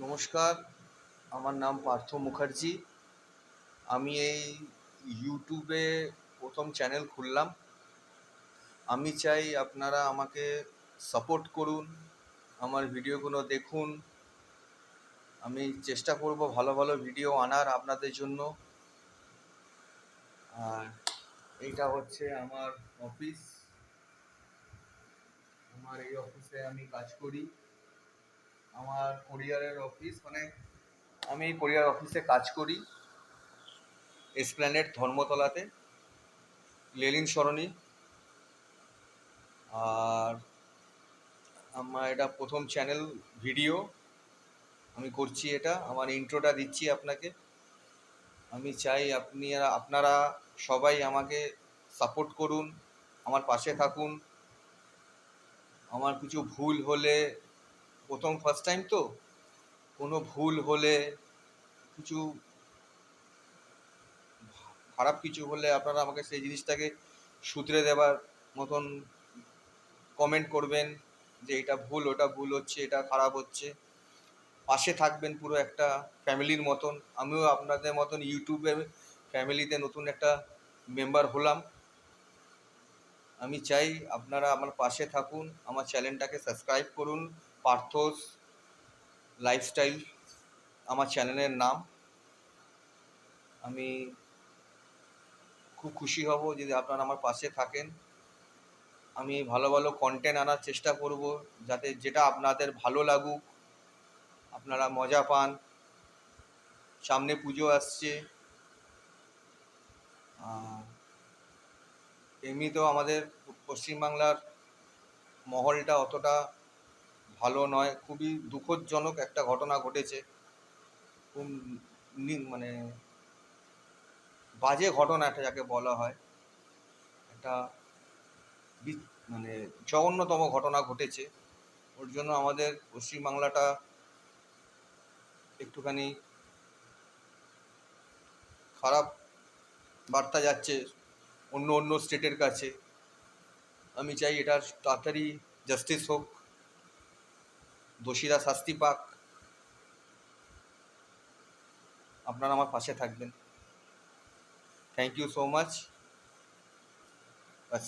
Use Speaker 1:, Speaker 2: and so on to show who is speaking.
Speaker 1: নমস্কার, আমার নাম পার্থ মুখার্জি। আমি এই ইউটিউবে প্রথম চ্যানেল খুললাম। আমি চাই আপনারা আমাকে সাপোর্ট করুন, আমার ভিডিওগুলো দেখুন। আমি চেষ্টা করব ভালো ভালো ভিডিও আনার আপনাদের জন্য। আর এইটা হচ্ছে আমার অফিস। আমার এই অফিসে আমি কাজ করি। আমার কোরিয়ারের অফিস, মানে আমি কোরিয়ার অফিসে কাজ করি এসপ্ল্যানেড ধর্মতলাতে, লেনিন সরণি। আর আমার এটা প্রথম চ্যানেল ভিডিও আমি করছি। এটা আমার ইন্ট্রোটা দিচ্ছি আপনাকে। আমি চাই আপনারা সবাই আমাকে সাপোর্ট করুন, আমার পাশে থাকুন। আমার কিছু ভুল হলে, ফার্স্ট টাইম তো, কোনো ভুল হলে, কিছু খারাপ কিছু হলে আপনারা আমাকে সেই জিনিসটাকে শুধরে দেওয়ার মতন কমেন্ট করবেন যে এটা ভুল, ওটা ভুল হচ্ছে, এটা খারাপ হচ্ছে। পাশে থাকবেন পুরো একটা ফ্যামিলির মতন। আমিও আপনাদের মতন ইউটিউবে ফ্যামিলিতে নতুন একটা মেম্বার হলাম। আমি চাই আপনারা আমার পাশে থাকুন, আমার চ্যানেলটাকে সাবস্ক্রাইব করুন। পার্থস লাইফস্টাইল আমার চ্যানেলের নাম। আমি খুব খুশি হব যদি আপনারা আমার পাশে থাকেন। আমি ভালো ভালো কন্টেন্ট আনার চেষ্টা করব, যাতে যেটা আপনাদের ভালো লাগুক, আপনারা মজা পান। সামনে পুজো আসছে। এমনিতেও আমাদের পশ্চিমবাংলার মহলটা অতটা ভালো নয়। খুবই দুঃখজনক একটা ঘটনা ঘটেছে। খুব মানে বাজে ঘটনা একটা যাকে বলা হয়, একটা মানে জঘন্যতম ঘটনা ঘটেছে। ওর জন্য আমাদের পশ্চিমবাংলাটা একটুখানি খারাপ বার্তা যাচ্ছে অন্য অন্য স্টেটের কাছে। আমি চাই এটার তাড়াতাড়ি জাস্টিস হোক, দোষীরা শাস্তি পাক। আপনারা আমার পাশে থাকবেন। Thank you so much. Bus.